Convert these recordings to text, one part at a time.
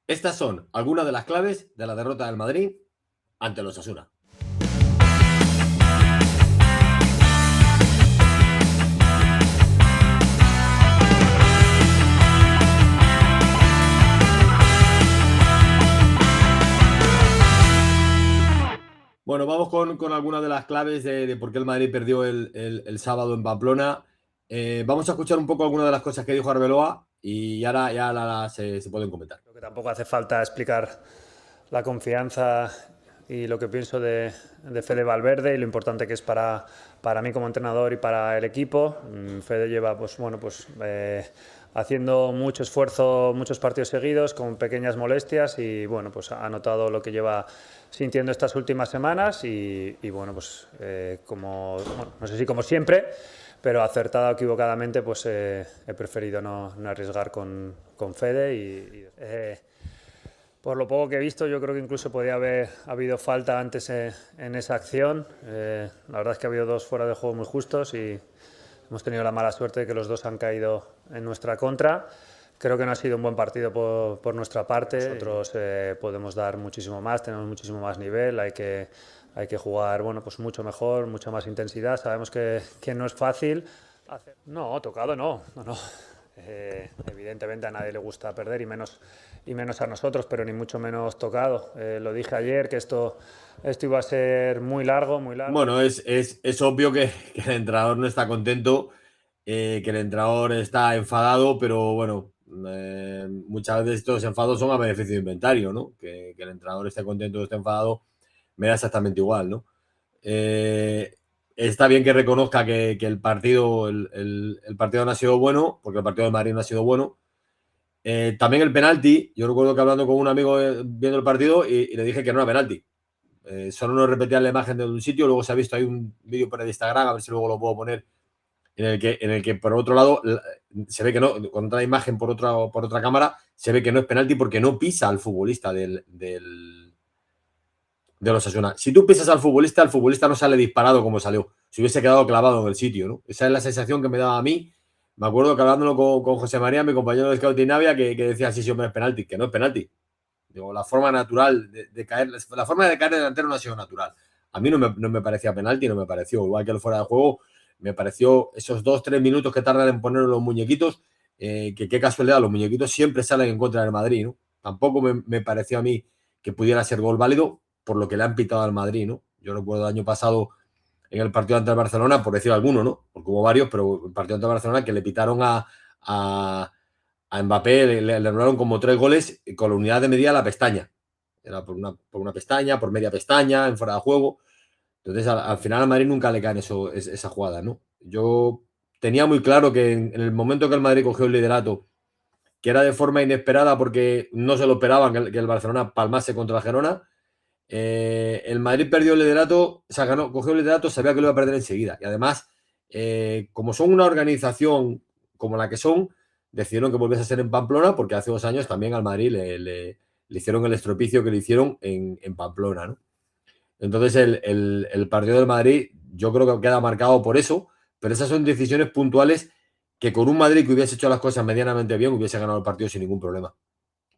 Estas son algunas de las claves de la derrota del Madrid ante los Osasuna. Bueno, vamos con algunas de las claves de por qué el Madrid perdió el sábado en Pamplona. Vamos a escuchar un poco algunas de las cosas que dijo Arbeloa y ahora ya se pueden comentar. Creo que tampoco hace falta explicar la confianza y lo que pienso de Fede Valverde y lo importante que es para mí como entrenador y para el equipo. Fede lleva haciendo mucho esfuerzo, muchos partidos seguidos con pequeñas molestias y bueno, pues ha notado lo que lleva sintiendo estas últimas semanas y bueno, pues no sé si como siempre, pero acertado o equivocadamente, pues he preferido no arriesgar con Fede por lo poco que he visto, yo creo que incluso podía haber habido falta antes en esa acción. La verdad es que ha habido dos fuera de juego muy justos y hemos tenido la mala suerte de que los dos han caído en nuestra contra. Creo que no ha sido un buen partido por nuestra parte. Sí. Nosotros podemos dar muchísimo más, tenemos muchísimo más nivel, hay que jugar pues mucho mejor, mucha más intensidad. Sabemos que no es fácil. No, tocado no. Evidentemente a nadie le gusta perder y menos a nosotros, pero ni mucho menos tocado. Lo dije ayer que esto iba a ser muy largo. Bueno, es obvio que el entrenador no está contento, que el entrenador está enfadado, pero bueno, muchas veces estos enfados son a beneficio de inventario, ¿no? Que el entrenador esté contento o esté enfadado me da exactamente igual, ¿no? Está bien que reconozca que el partido no ha sido bueno, porque el partido de Madrid no ha sido bueno. También el penalti, yo recuerdo que hablando con un amigo viendo el partido y le dije que no era penalti. Solo nos repetían la imagen de un sitio, luego se ha visto ahí un vídeo por el Instagram, a ver si luego lo puedo poner, en el que por otro lado se ve que no, con otra imagen por otra cámara, se ve que no es penalti porque no pisa al futbolista de los Osasuna. Si tú pisas al futbolista, el futbolista no sale disparado como salió, si hubiese quedado clavado en el sitio, ¿no? Esa es la sensación que me daba a mí. Me acuerdo que hablándolo con José María, mi compañero de Scouting Navia, que decía, sí, hombre, es penalti, que no es penalti. Digo, la forma natural de caer, la forma de caer delantero no ha sido natural. A mí no me parecía penalti, no me pareció, igual que el fuera de juego, me pareció esos 2-3 minutos que tardan en poner los muñequitos, que qué casualidad, los muñequitos siempre salen en contra del Madrid, ¿no? Tampoco me pareció a mí que pudiera ser gol válido por lo que le han pitado al Madrid, ¿no? Yo recuerdo el año pasado en el partido ante el Barcelona, por decir alguno, ¿no? Porque hubo varios, pero el partido ante el Barcelona que le pitaron a Mbappé, le anularon como 3 goles con la unidad de medida de la pestaña. Era por una pestaña, por media pestaña, en fuera de juego. Entonces, al final al Madrid nunca le caen esa jugada, ¿no? Yo tenía muy claro que en el momento que el Madrid cogió el liderato, que era de forma inesperada porque no se lo esperaban que el Barcelona palmase contra el Girona, el Madrid perdió el liderato, cogió el liderato, sabía que lo iba a perder enseguida. Y además, como son una organización como la que son, decidieron que volviese a ser en Pamplona, porque hace 2 años también al Madrid le hicieron el estropicio que le hicieron en Pamplona, ¿no? Entonces, el partido del Madrid, yo creo que queda marcado por eso, pero esas son decisiones puntuales que con un Madrid que hubiese hecho las cosas medianamente bien, hubiese ganado el partido sin ningún problema.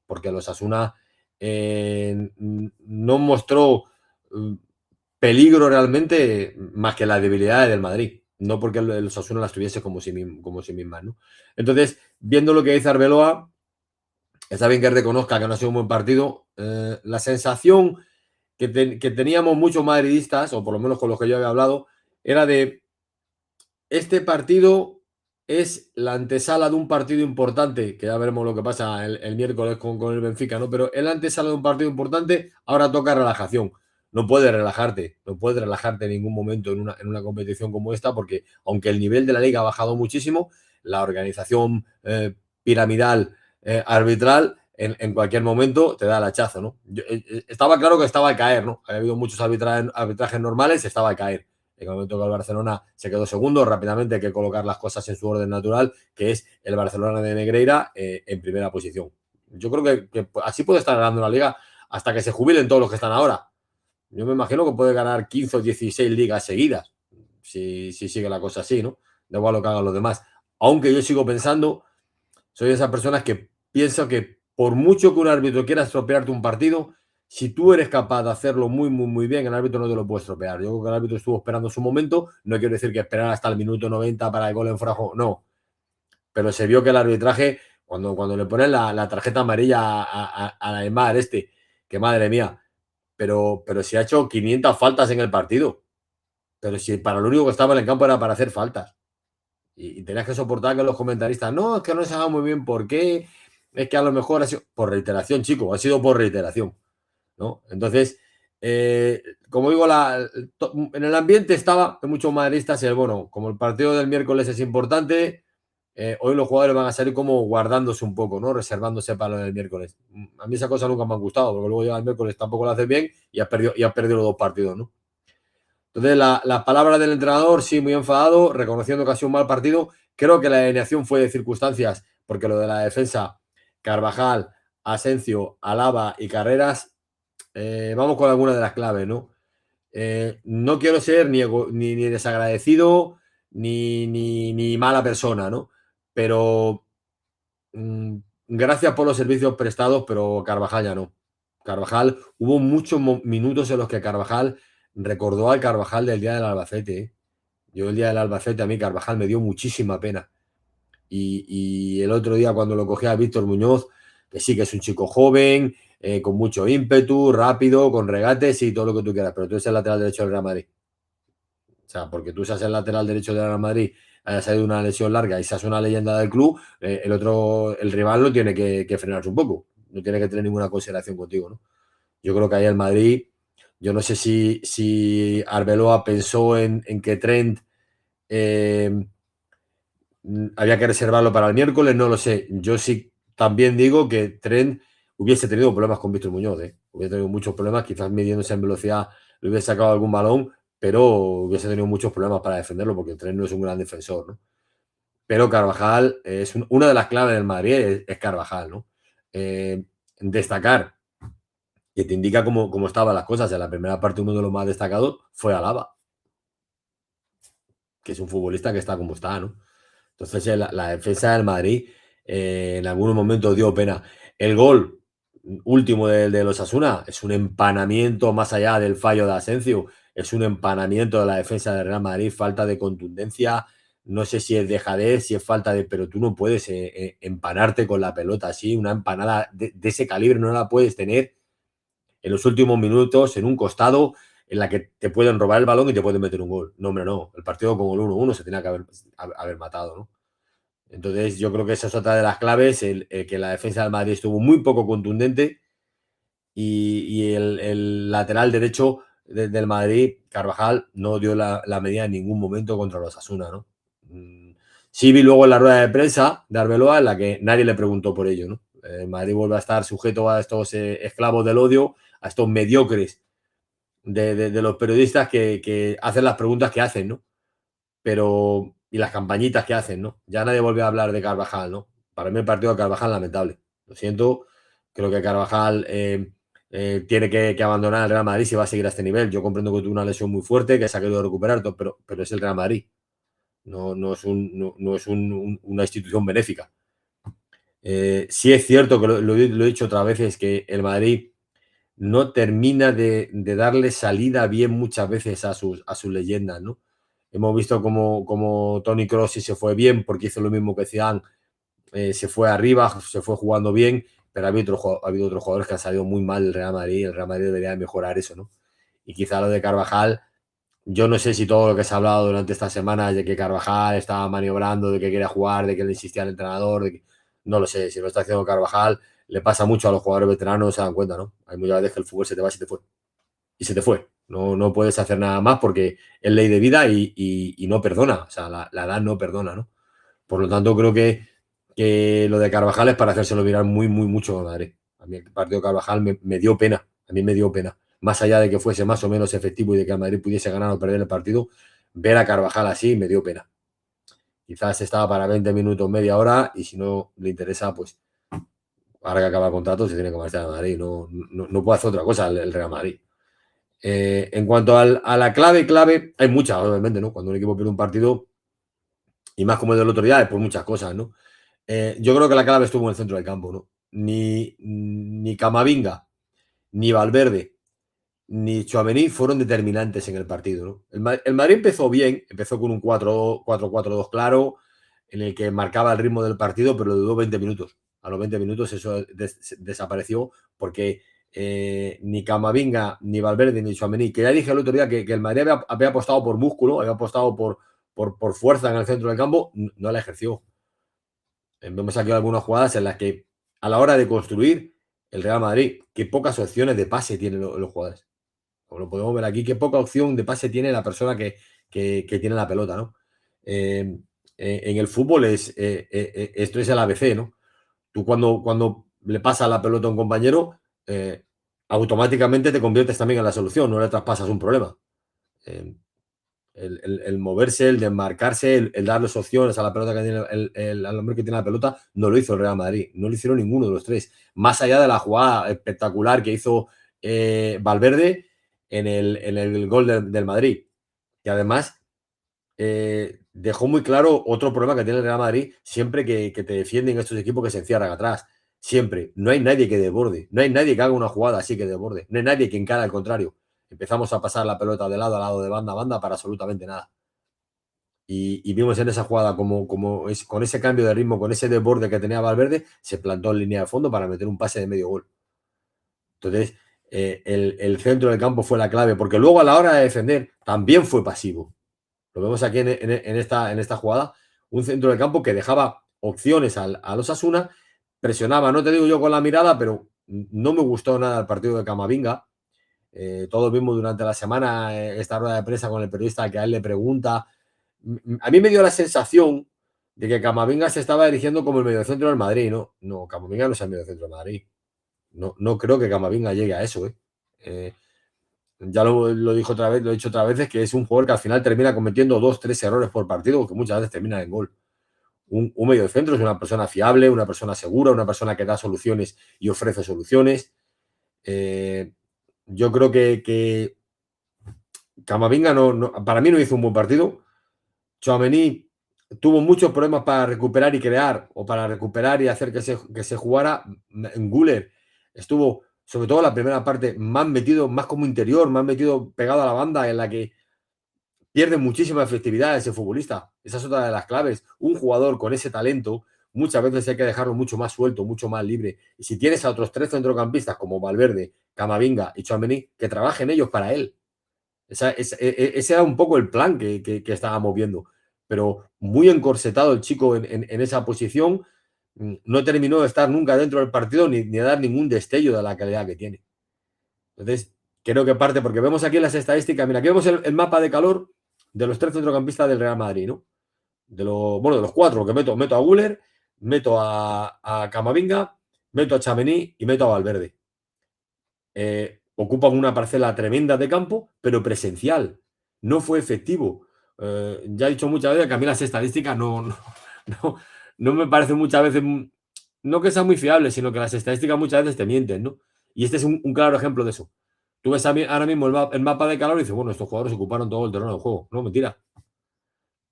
Porque los Osasuna no mostró peligro realmente más que las debilidades del Madrid, no porque el Osasuna las tuviese como si mismas, ¿no? Entonces, viendo lo que dice Arbeloa, está bien que reconozca que no ha sido un buen partido. La sensación que teníamos muchos madridistas, o por lo menos con los que yo había hablado, era de este partido es la antesala de un partido importante, que ya veremos lo que pasa el miércoles con el Benfica, ¿no? Pero es la antesala de un partido importante, ahora toca relajación. No puedes relajarte en ningún momento en una competición como esta, porque aunque el nivel de la liga ha bajado muchísimo, la organización piramidal arbitral en cualquier momento te da el hachazo, ¿no? Estaba claro que estaba a caer, ¿no? Había habido muchos arbitrajes normales, estaba a caer. En el momento que el Barcelona se quedó segundo, rápidamente hay que colocar las cosas en su orden natural, que es el Barcelona de Negreira en primera posición. Yo creo que así puede estar ganando la liga hasta que se jubilen todos los que están ahora. Yo me imagino que puede ganar 15 o 16 ligas seguidas, si sigue la cosa así, ¿no? Da igual lo que hagan los demás. Aunque yo sigo pensando, soy de esas personas que pienso que por mucho que un árbitro quiera estropearte un partido, si tú eres capaz de hacerlo muy, muy, muy bien, el árbitro no te lo puede estropear. Yo creo que el árbitro estuvo esperando su momento. No quiero decir que esperar hasta el minuto 90 para el gol en fuera de juego, no. Pero se vio que el arbitraje, cuando le ponen la tarjeta amarilla a Neymar, que madre mía, pero si ha hecho 500 faltas en el partido. Pero si para lo único que estaba en el campo era para hacer faltas. Y tenías que soportar que los comentaristas, no, es que no se haga muy bien, ¿por qué? Es que a lo mejor ha sido por reiteración, chico, ha sido por reiteración, ¿no? Entonces, como digo, en el ambiente estaba de muchos madridistas el, bueno, como el partido del miércoles es importante, hoy los jugadores van a salir como guardándose un poco, ¿no? Reservándose para lo del miércoles. A mí esa cosa nunca me han gustado, porque luego llega el miércoles, tampoco lo haces bien y has perdido los dos partidos, ¿no? Entonces, las palabras del entrenador, sí, muy enfadado, reconociendo que ha sido un mal partido. Creo que la alineación fue de circunstancias, porque lo de la defensa, Carvajal, Asencio, Alaba y Carreras, vamos con alguna de las claves, ¿no? No quiero ser ni desagradecido ni mala persona, ¿no? Pero gracias por los servicios prestados, pero Carvajal ya no. Carvajal, hubo muchos minutos en los que Carvajal recordó al Carvajal del día del Albacete. Yo el día del Albacete, a mí Carvajal me dio muchísima pena. Y el otro día cuando lo cogía a Víctor Muñoz, que sí que es un chico joven, con mucho ímpetu, rápido, con regates y todo lo que tú quieras, pero tú eres el lateral derecho del Real Madrid. O sea, porque tú seas el lateral derecho del Real Madrid, haya salido una lesión larga y seas una leyenda del club, el rival no tiene que frenarse un poco, no tiene que tener ninguna consideración contigo, ¿no? Yo creo que ahí el Madrid, yo no sé si Arbeloa pensó en que Trent había que reservarlo para el miércoles, no lo sé. Yo sí también digo que Trent hubiese tenido problemas con Víctor Muñoz, hubiese tenido muchos problemas, quizás midiéndose en velocidad le hubiese sacado algún balón, pero hubiese tenido muchos problemas para defenderlo porque Trent no es un gran defensor, ¿no? Pero Carvajal es una de las claves del Madrid, es Carvajal, ¿no? Destacar que te indica cómo estaban las cosas. En la primera parte, uno de los más destacados fue Alaba, que es un futbolista que está como está, ¿no? Entonces, la defensa del Madrid en algunos momentos dio pena. El gol último de los Osasuna es un empanamiento más allá del fallo de Asensio, es un empanamiento de la defensa del Real Madrid, falta de contundencia, no sé si es dejadez, si es falta de, pero tú no puedes empanarte con la pelota así, una empanada de ese calibre no la puedes tener en los últimos minutos, en un costado, en la que te pueden robar el balón y te pueden meter un gol. No, hombre, no. El partido con el 1-1 se tenía que haber matado, ¿no? Entonces, yo creo que esa es otra de las claves, que la defensa del Madrid estuvo muy poco contundente y el lateral derecho del Madrid, Carvajal, no dio la medida en ningún momento contra los Osasuna, ¿no? Sí vi luego en la rueda de prensa de Arbeloa en la que nadie le preguntó por ello, ¿no? El Madrid vuelve a estar sujeto a estos esclavos del odio, a estos mediocres de los periodistas que hacen las preguntas que hacen, ¿no? Pero, y las campañitas que hacen, ¿no? Ya nadie vuelve a hablar de Carvajal, ¿no? Para mí el partido de Carvajal lamentable. Lo siento, creo que Carvajal tiene que abandonar el Real Madrid si va a seguir a este nivel. Yo comprendo que tuvo una lesión muy fuerte, que se ha querido recuperar, pero es el Real Madrid. No es una institución benéfica. Sí es cierto que lo he dicho otra vez, es que el Madrid no termina de darle salida bien muchas veces a sus leyendas, ¿no? Hemos visto como Toni Kroos sí se fue bien porque hizo lo mismo que Zidane, se fue arriba, se fue jugando bien, pero ha habido otros jugadores que han salido muy mal del Real Madrid. El Real Madrid debería mejorar eso, ¿no? Y quizá lo de Carvajal, yo no sé si todo lo que se ha hablado durante estas semanas de que Carvajal estaba maniobrando, de que quería jugar, de que le insistía al entrenador, no lo sé, si lo está haciendo Carvajal, le pasa mucho a los jugadores veteranos, se dan cuenta, ¿no? Hay muchas veces que el fútbol se te va y se te fue. Y se te fue. No puedes hacer nada más porque es ley de vida y no perdona. O sea, la edad no perdona, ¿no? Por lo tanto, creo que lo de Carvajal es para hacérselo mirar muy, muy mucho a Madrid. A mí el partido de Carvajal me dio pena. A mí me dio pena. Más allá de que fuese más o menos efectivo y de que el Madrid pudiese ganar o perder el partido, ver a Carvajal así me dio pena. Quizás estaba para 20 minutos, media hora, y si no le interesa, pues ahora que acaba el contrato se tiene que marchar a Madrid. No puede hacer otra cosa el Real Madrid. En cuanto a la clave, hay muchas, obviamente, ¿no? Cuando un equipo pierde un partido, y más como el del otro día, es por muchas cosas, ¿no? Yo creo que la clave estuvo en el centro del campo, ¿no? ni Camavinga, ni Valverde, ni Tchouaméni fueron determinantes en el partido, ¿no? El Madrid empezó bien, empezó con un 4-4-2 claro, en el que marcaba el ritmo del partido, pero duró 20 minutos. A los 20 minutos eso desapareció porque ni Camavinga, ni Valverde, ni Tchouaméni, que ya dije el otro día que el Madrid había apostado por músculo, había apostado por fuerza en el centro del campo, no la ejerció. Vemos aquí algunas jugadas en las que a la hora de construir el Real Madrid, qué pocas opciones de pase tienen los jugadores. Como lo podemos ver aquí, qué poca opción de pase tiene la persona que tiene la pelota, ¿no? En el fútbol esto es el ABC, ¿no? Tú cuando le pasas la pelota a un compañero, automáticamente te conviertes también en la solución, no le traspasas un problema. El moverse, el desmarcarse, el darles opciones a la pelota que tiene al hombre que tiene la pelota, no lo hizo el Real Madrid, no lo hicieron ninguno de los tres. Más allá de la jugada espectacular que hizo Valverde en el gol del Madrid, que además dejó muy claro otro problema que tiene el Real Madrid siempre que te defienden estos equipos que se encierran atrás. Siempre. No hay nadie que desborde. No hay nadie que haga una jugada así que desborde. No hay nadie que encara al contrario. Empezamos a pasar la pelota de lado a lado, de banda a banda, para absolutamente nada. Y vimos en esa jugada con ese cambio de ritmo, con ese desborde que tenía Valverde, se plantó en línea de fondo para meter un pase de medio gol. Entonces, el centro del campo fue la clave, porque luego a la hora de defender también fue pasivo. Lo vemos aquí en esta jugada, un centro del campo que dejaba opciones a los Osasuna, presionaba, no te digo yo con la mirada, pero no me gustó nada el partido de Camavinga. Todos vimos durante la semana esta rueda de prensa con el periodista que a él le pregunta. A mí me dio la sensación de que Camavinga se estaba dirigiendo como el mediocentro del Madrid, ¿no? No, Camavinga no es el mediocentro del Madrid. No creo que Camavinga llegue a eso, ya lo dijo otra vez, lo he dicho otras veces, que es un jugador que al final termina cometiendo 2-3 errores por partido, que muchas veces terminan en gol. Un mediocentro es una persona fiable, una persona segura, una persona que da soluciones y ofrece soluciones. Yo creo que Camavinga para mí no hizo un buen partido. Tchouaméni tuvo muchos problemas para recuperar y crear, o para recuperar y hacer que se jugara. Güler estuvo, sobre todo la primera parte, más metido, más como interior, más metido pegado a la banda, en la que pierde muchísima efectividad ese futbolista. Esa es otra de las claves. Un jugador con ese talento, muchas veces hay que dejarlo mucho más suelto, mucho más libre. Y si tienes a otros 3 centrocampistas como Valverde, Camavinga y Tchouaméni, que trabajen ellos para él. Ese era un poco el plan que estábamos viendo. Pero muy encorsetado el chico en esa posición. No terminó de estar nunca dentro del partido ni de dar ningún destello de la calidad que tiene. Entonces, creo que parte, porque vemos aquí en las estadísticas, mira, aquí vemos el mapa de calor de los 3 centrocampistas del Real Madrid, ¿no? De los 4, que meto a Güler, meto a Camavinga, meto a Tchouaméni y meto a Valverde. Ocupan una parcela tremenda de campo, pero presencial. No fue efectivo. Ya he dicho muchas veces que a mí las estadísticas no me parecen muchas veces, no que sean muy fiables, sino que las estadísticas muchas veces te mienten, ¿no? Y este es un claro ejemplo de eso. Tú ves ahora mismo el mapa de calor y dices, bueno, estos jugadores ocuparon todo el terreno de juego. No, mentira.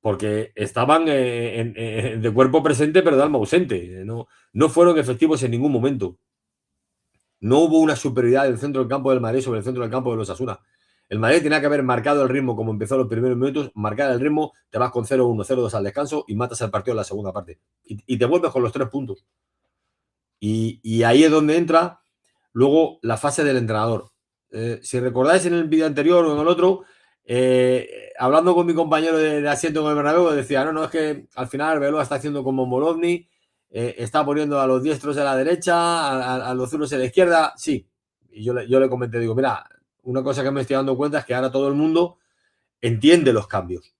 Porque estaban de cuerpo presente, pero de alma ausente. No fueron efectivos en ningún momento. No hubo una superioridad del centro del campo del Madrid sobre el centro del campo de los Osasuna. El Madrid tenía que haber marcado el ritmo como empezó los primeros minutos, marcar el ritmo, te vas con 0-1, 0-2 al descanso y matas el partido en la segunda parte. Y te vuelves con los 3 puntos. Y ahí es donde entra luego la fase del entrenador. Si recordáis en el vídeo anterior o en el otro, hablando con mi compañero de asiento en el Bernabéu, decía, no, es que al final Arbeloa está haciendo como Molovny, está poniendo a los diestros de la derecha, a los zurdos de la izquierda. Sí, y yo le comenté, digo, mira, una cosa que me estoy dando cuenta es que ahora todo el mundo entiende los cambios.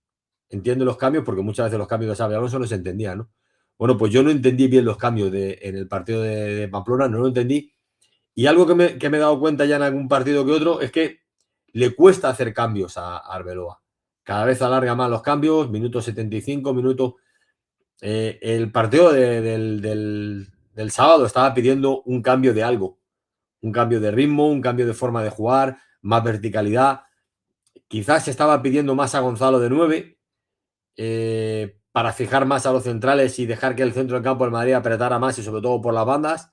Entiende los cambios porque muchas veces los cambios de Xabi Alonso no se entendían, ¿no? Bueno, pues yo no entendí bien los cambios en el partido de Pamplona, no lo entendí. Y algo que me he dado cuenta ya en algún partido que otro es que le cuesta hacer cambios a Arbeloa. Cada vez alarga más los cambios, minuto 75, minuto. El partido del sábado estaba pidiendo un cambio de algo, un cambio de ritmo, un cambio de forma de jugar, más verticalidad. Quizás se estaba pidiendo más a Gonzalo de 9 para fijar más a los centrales y dejar que el centro del campo del Madrid apretara más y sobre todo por las bandas.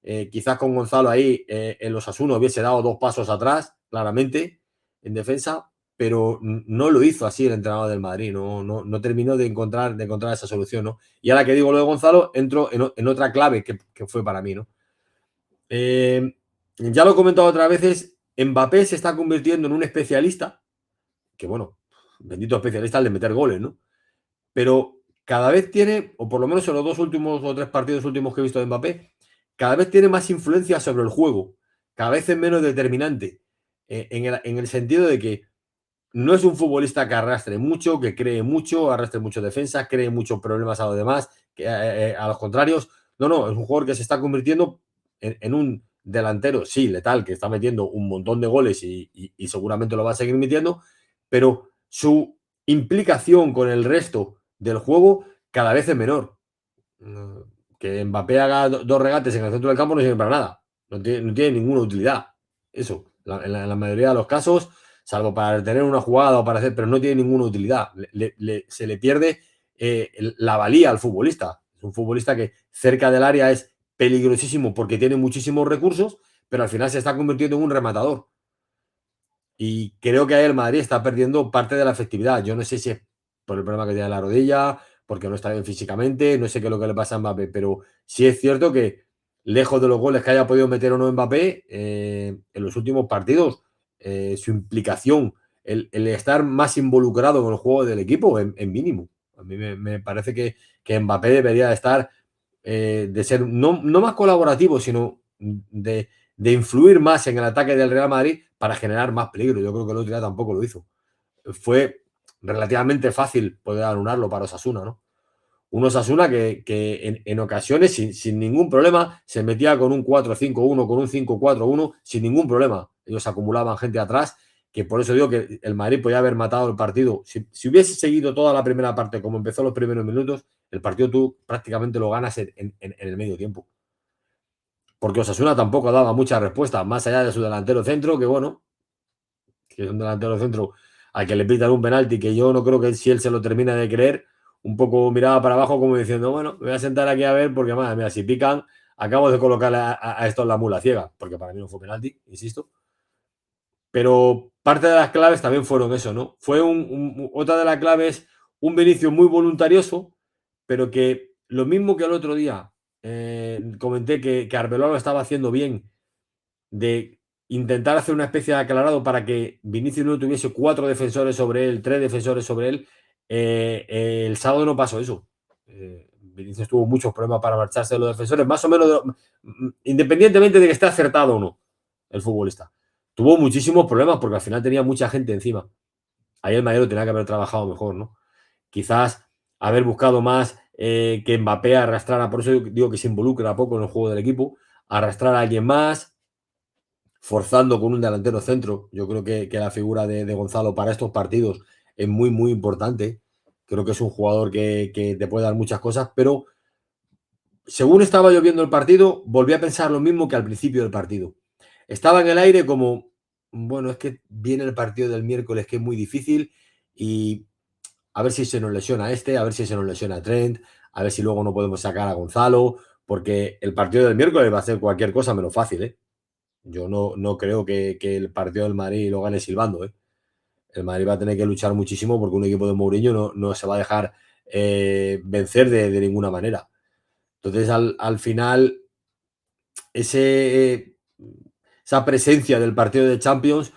Quizás con Gonzalo ahí el Osasuna hubiese dado 2 pasos atrás, claramente, en defensa, pero no lo hizo así el entrenador del Madrid, no terminó de encontrar esa solución, ¿no? Y ahora que digo lo de Gonzalo, entro en otra clave que fue para mí, ¿no? Ya lo he comentado otras veces, Mbappé se está convirtiendo en un especialista, que bueno, bendito especialista al de meter goles, ¿no? Pero cada vez tiene, o por lo menos en los 2 últimos o 3 partidos últimos que he visto de Mbappé, cada vez tiene más influencia sobre el juego, cada vez es menos determinante, en el sentido de que no es un futbolista que arrastre mucho, que cree mucho, arrastre mucho defensa, cree muchos problemas a los demás, a los contrarios. No, es un jugador que se está convirtiendo en un delantero, sí, letal, que está metiendo un montón de goles y seguramente lo va a seguir metiendo, pero su implicación con el resto del juego cada vez es menor. Que Mbappé haga 2 regates en el centro del campo no sirve para nada. No tiene ninguna utilidad. Eso, en la mayoría de los casos, salvo para tener una jugada o para hacer, pero no tiene ninguna utilidad. Se le pierde la valía al futbolista. Es un futbolista que cerca del área es peligrosísimo porque tiene muchísimos recursos, pero al final se está convirtiendo en un rematador. Y creo que ahí el Madrid está perdiendo parte de la efectividad. Yo no sé si es por el problema que tiene en la rodilla, porque no está bien físicamente, no sé qué es lo que le pasa a Mbappé, pero sí es cierto que lejos de los goles que haya podido meter o no Mbappé, en los últimos partidos, su implicación, el estar más involucrado en el juego del equipo es mínimo. A mí me parece que Mbappé debería de estar, de ser no más colaborativo, sino de influir más en el ataque del Real Madrid para generar más peligro. Yo creo que el otro día tampoco lo hizo. Fue relativamente fácil poder anularlo para Osasuna, ¿no? Un Osasuna que en ocasiones, sin ningún problema, se metía con un 4-5-1, con un 5-4-1, sin ningún problema. Ellos acumulaban gente atrás, que por eso digo que el Madrid podía haber matado el partido. Si hubiese seguido toda la primera parte como empezó los primeros minutos, el partido tú prácticamente lo ganas en el medio tiempo. Porque Osasuna tampoco daba muchas respuestas, más allá de su delantero centro, que bueno, que es un delantero centro al que le pitan un penalti, que yo no creo que si él se lo termina de creer, un poco miraba para abajo como diciendo, bueno, me voy a sentar aquí a ver porque, madre mía, si pican, acabo de colocar a esto en la mula ciega, porque para mí no fue penalti, insisto. Pero parte de las claves también fueron eso, ¿no? Fue otra de las claves, un Vinicius muy voluntarioso, pero que lo mismo que el otro día comenté que Arbeloa lo estaba haciendo bien, de intentar hacer una especie de aclarado para que Vinicius no tuviese 4 defensores sobre él, 3 defensores sobre él. El sábado no pasó eso. Vinicius tuvo muchos problemas para marcharse de los defensores, más o menos, independientemente de que esté acertado o no el futbolista. Tuvo muchísimos problemas porque al final tenía mucha gente encima. Ahí el Madrid tenía que haber trabajado mejor, ¿no? Quizás haber buscado más que Mbappé arrastrara, por eso digo que se involucra poco en el juego del equipo, arrastrar a alguien más, forzando con un delantero centro. Yo creo que la figura de Gonzalo para estos partidos es muy, muy importante. Creo que es un jugador que te puede dar muchas cosas, pero según estaba yo viendo el partido, volví a pensar lo mismo que al principio del partido. Estaba en el aire como, bueno, es que viene el partido del miércoles que es muy difícil y a ver si se nos lesiona este, a ver si se nos lesiona Trent, a ver si luego no podemos sacar a Gonzalo, porque el partido del miércoles va a ser cualquier cosa menos fácil, ¿eh? Yo no creo que el partido del Madrid lo gane silbando, ¿eh? El Madrid va a tener que luchar muchísimo porque un equipo de Mourinho no se va a dejar vencer de ninguna manera. Entonces, al final, esa presencia del partido de Champions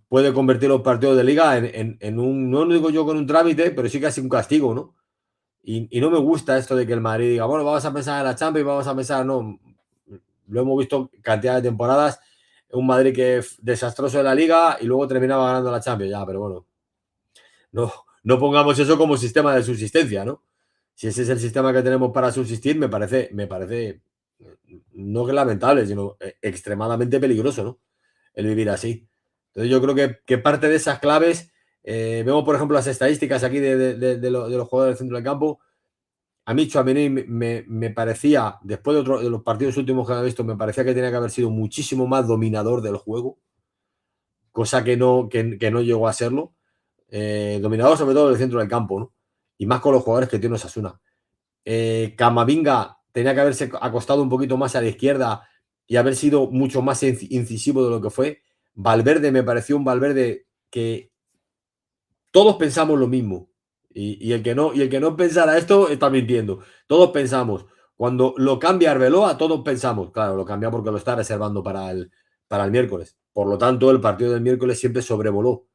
puede convertir los partidos de Liga en un, no digo yo con un trámite, pero sí casi un castigo, ¿no? Y no me gusta esto de que el Madrid diga, bueno, vamos a pensar en la Champions, vamos a pensar, no, lo hemos visto cantidad de temporadas, un Madrid que es desastroso en la Liga y luego terminaba ganando la Champions, ya, pero bueno, no pongamos eso como sistema de subsistencia, ¿no? Si ese es el sistema que tenemos para subsistir, me parece no que lamentable, sino extremadamente peligroso, ¿no? El vivir así. Entonces yo creo que parte de esas claves, vemos por ejemplo las estadísticas aquí de los jugadores del centro del campo. A mí Tchouaméni me parecía, después de los partidos últimos que he visto, me parecía que tenía que haber sido muchísimo más dominador del juego, cosa que no llegó a serlo. Dominador sobre todo del centro del campo, ¿no? Y más con los jugadores que tiene Osasuna. Camavinga tenía que haberse acostado un poquito más a la izquierda y haber sido mucho más incisivo de lo que fue. Valverde me pareció un Valverde que todos pensamos lo mismo. Y el que no pensara esto está mintiendo. Todos pensamos. Cuando lo cambia Arbeloa, todos pensamos. Claro, lo cambia porque lo está reservando para el miércoles. Por lo tanto, el partido del miércoles siempre sobrevoló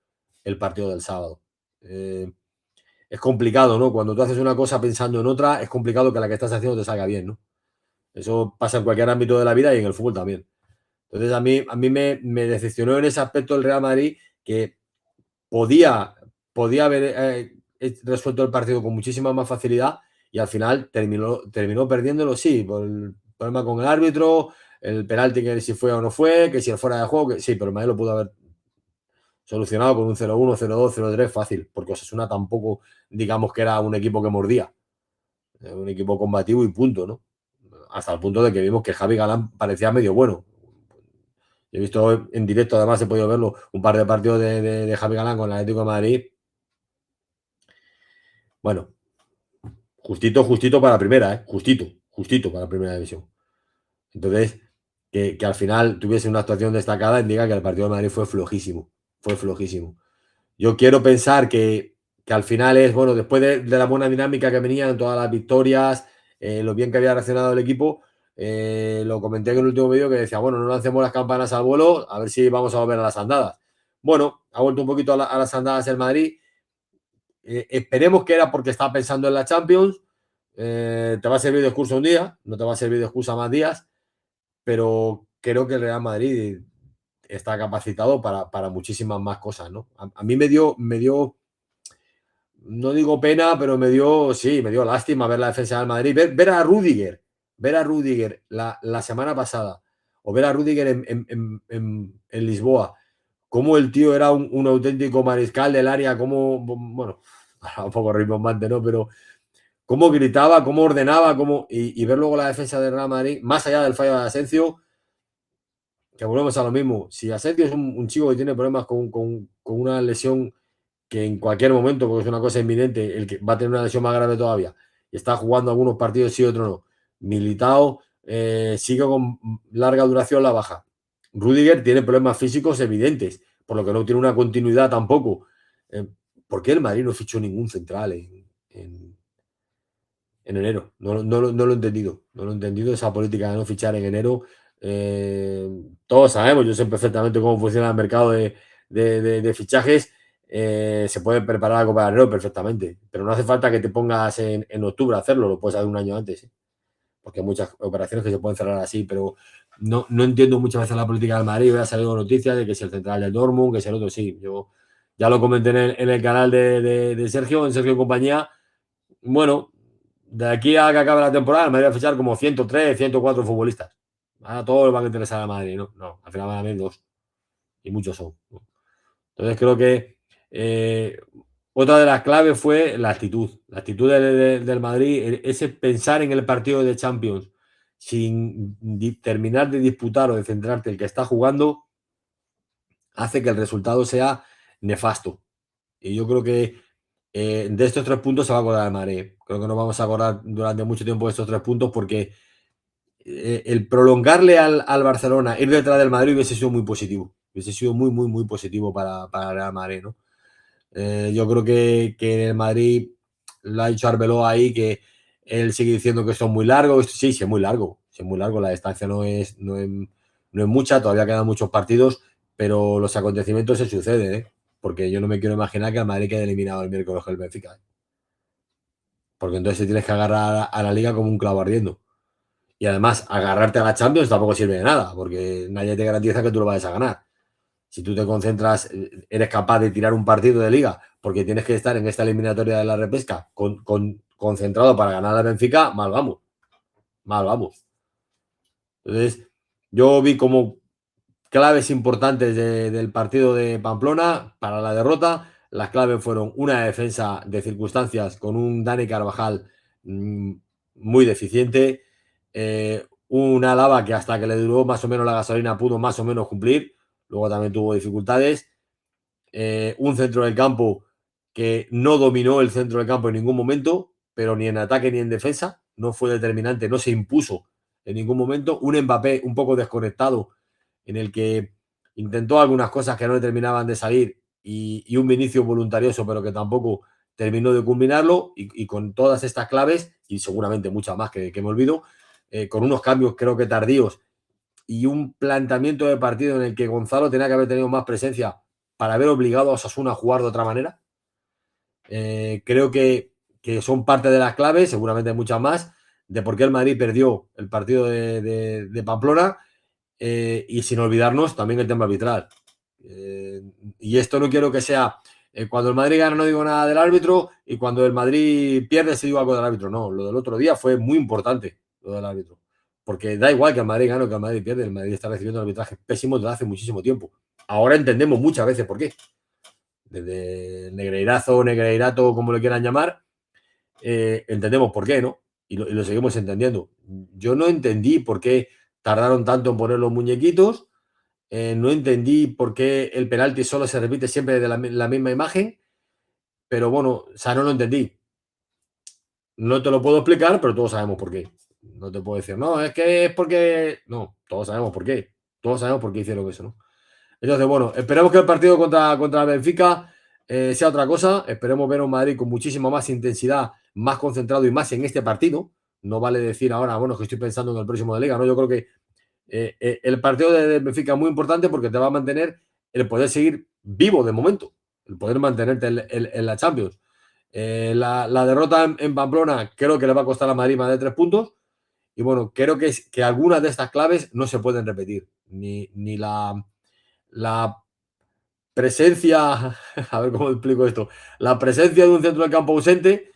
el partido del sábado. Es complicado, ¿no? Cuando tú haces una cosa pensando en otra, es complicado que la que estás haciendo te salga bien, ¿no? Eso pasa en cualquier ámbito de la vida y en el fútbol también. Entonces, a mí me decepcionó en ese aspecto el Real Madrid, que podía haber resuelto el partido con muchísima más facilidad y al final terminó perdiéndolo, sí, por el problema con el árbitro, el penalti que si fue o no fue, que si el fuera de juego, que sí, pero el Madrid lo pudo haber solucionado con un 0-1, 0-2, 0-3 fácil, porque Osasuna tampoco, digamos que era un equipo que mordía, un equipo combativo y punto, ¿no? Hasta el punto de que vimos que Javi Galán parecía medio bueno. He visto en directo, además he podido verlo, un par de partidos de Javi Galán con el Atlético de Madrid. Bueno, justito para la primera, ¿eh? Justito para la primera división. Entonces, que al final tuviese una actuación destacada indica que el partido de Madrid fue flojísimo. Fue flojísimo. Yo quiero pensar que al final es, bueno, después de la buena dinámica que venían, todas las victorias, lo bien que había reaccionado el equipo, lo comenté en el último vídeo que decía, bueno, no lancemos las campanas al vuelo, a ver si vamos a volver a las andadas. Bueno, ha vuelto un poquito a las andadas el Madrid. Esperemos que era porque estaba pensando en la Champions. Te va a servir de excusa un día, no te va a servir de excusa más días, pero creo que el Real Madrid está capacitado para muchísimas más cosas, ¿no? A mí me dio, no digo pena, pero me dio lástima ver la defensa del Madrid, ver a Rüdiger la semana pasada, o ver a Rüdiger en Lisboa, cómo el tío era un auténtico mariscal del área, cómo, bueno, un poco rimbombante, ¿no? Pero cómo gritaba, cómo ordenaba, y ver luego la defensa del Real Madrid, más allá del fallo de Asensio, que volvemos a lo mismo. Si Asensio es un chico que tiene problemas con una lesión que en cualquier momento, porque es una cosa inminente, el que va a tener una lesión más grave todavía, y está jugando algunos partidos sí, otros no. Militao sigue con larga duración la baja. Rüdiger tiene problemas físicos evidentes, por lo que no tiene una continuidad tampoco. ¿Por qué el Madrid no fichó ningún central en enero? No lo he entendido. No lo he entendido, esa política de no fichar en enero. Todos sabemos, yo sé perfectamente cómo funciona el mercado de fichajes. Se puede preparar la Copa de enero perfectamente, pero no hace falta que te pongas en octubre a hacerlo, lo puedes hacer un año antes, ¿eh? Porque hay muchas operaciones que se pueden cerrar así, pero no entiendo muchas veces la política del Madrid. Ha salido noticias de que si el central del Dortmund, que si el otro, sí. Yo ya lo comenté en el canal de Sergio, en Sergio y compañía. Bueno, de aquí a que acabe la temporada, el Madrid va a fichar como 103, 104 futbolistas. A todos les van a interesar a Madrid, ¿no? No, al final van a haber dos. Y muchos son, ¿no? Entonces creo que otra de las claves fue la actitud. La actitud del Madrid, ese pensar en el partido de Champions sin terminar de disputar o de centrarte el que está jugando, hace que el resultado sea nefasto. Y yo creo que de estos 3 puntos se va a acordar el Madrid. Creo que nos vamos a acordar durante mucho tiempo de estos 3 puntos porque el prolongarle al Barcelona, ir detrás del Madrid hubiese sido muy positivo. Hubiese sido muy positivo para el Real Madrid, ¿no? Yo creo que el Madrid lo ha dicho Arbeloa ahí, que él sigue diciendo que esto es muy largo. Sí, es muy largo. Sí, es muy largo. La distancia no es mucha, todavía quedan muchos partidos, pero los acontecimientos se suceden, ¿eh? Porque yo no me quiero imaginar que el Madrid quede eliminado el miércoles del Benfica, ¿eh? Porque entonces te tienes que agarrar a la liga como un clavo ardiendo. Y además, agarrarte a la Champions tampoco sirve de nada, porque nadie te garantiza que tú lo vayas a ganar. Si tú te concentras, eres capaz de tirar un partido de liga porque tienes que estar en esta eliminatoria de la repesca concentrado para ganar a Benfica, mal vamos. Mal vamos. Entonces, yo vi como claves importantes del partido de Pamplona para la derrota. Las claves fueron una defensa de circunstancias con un Dani Carvajal muy deficiente, un Álava que hasta que le duró más o menos la gasolina pudo más o menos cumplir, luego también tuvo dificultades, un centro del campo que no dominó el centro del campo en ningún momento, pero ni en ataque ni en defensa. no fue determinante, no se impuso en ningún momento. Un Mbappé un poco desconectado, en el que intentó algunas cosas que no le terminaban de salir, y un Vinicius voluntarioso, pero que tampoco terminó de culminarlo, y con todas estas claves, y seguramente muchas más que me olvido, con unos cambios creo que tardíos y un planteamiento de partido en el que Gonzalo tenía que haber tenido más presencia para haber obligado a Osasuna a jugar de otra manera. Creo que son parte de las claves, seguramente hay muchas más, de por qué el Madrid perdió el partido de Pamplona, y sin olvidarnos también el tema arbitral. Y esto no quiero que sea cuando el Madrid gana no digo nada del árbitro, y cuando el Madrid pierde sí digo algo del árbitro. No, lo del otro día fue muy importante, lo del árbitro. Porque da igual que el Madrid gane o que el Madrid pierde, el Madrid está recibiendo arbitrajes pésimos desde hace muchísimo tiempo. Ahora entendemos muchas veces por qué. Desde Negreirazo, Negreirato, como lo quieran llamar, entendemos por qué, ¿no? Y lo seguimos entendiendo. Yo no entendí por qué tardaron tanto en poner los muñequitos. No entendí por qué el penalti solo se repite siempre de la misma imagen. Pero bueno, o sea, no lo entendí. No te lo puedo explicar, pero todos sabemos por qué. No te puedo decir, no, es que es porque. No, todos sabemos por qué. Todos sabemos por qué hicieron eso, ¿no? Entonces, bueno, esperemos que el partido contra el Benfica sea otra cosa. Esperemos ver a un Madrid con muchísima más intensidad, más concentrado y más en este partido. No vale decir ahora, bueno, que estoy pensando en el próximo de Liga, ¿no? Yo creo que el partido de Benfica es muy importante porque te va a mantener el poder seguir vivo de momento, el poder mantenerte en la Champions. La derrota en Pamplona creo que le va a costar a Madrid más de 3 puntos. Y bueno, creo que algunas de estas claves no se pueden repetir. Ni la presencia, a ver cómo explico esto, la presencia de un centro del campo ausente,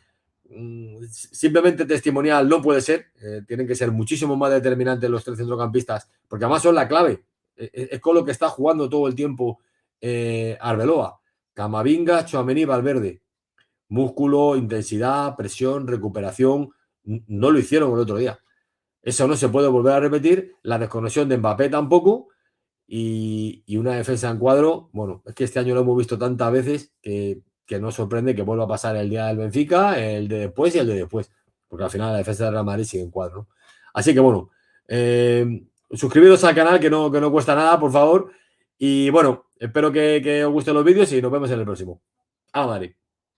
simplemente testimonial no puede ser. Tienen que ser muchísimo más determinantes los tres centrocampistas, porque además son la clave. Es con lo que está jugando todo el tiempo Arbeloa. Camavinga, Tchouaméni, Valverde. Músculo, intensidad, presión, recuperación. No lo hicieron el otro día. Eso no se puede volver a repetir. La desconexión de Mbappé tampoco. Y una defensa en cuadro, bueno, es que este año lo hemos visto tantas veces que no sorprende que vuelva a pasar el día del Benfica, el de después y el de después, porque al final la defensa del Real Madrid sigue en cuadro, ¿no? Así que bueno, suscribiros al canal, que no cuesta nada, por favor, y bueno, espero que os gusten los vídeos y nos vemos en el próximo. ¡A Madrid!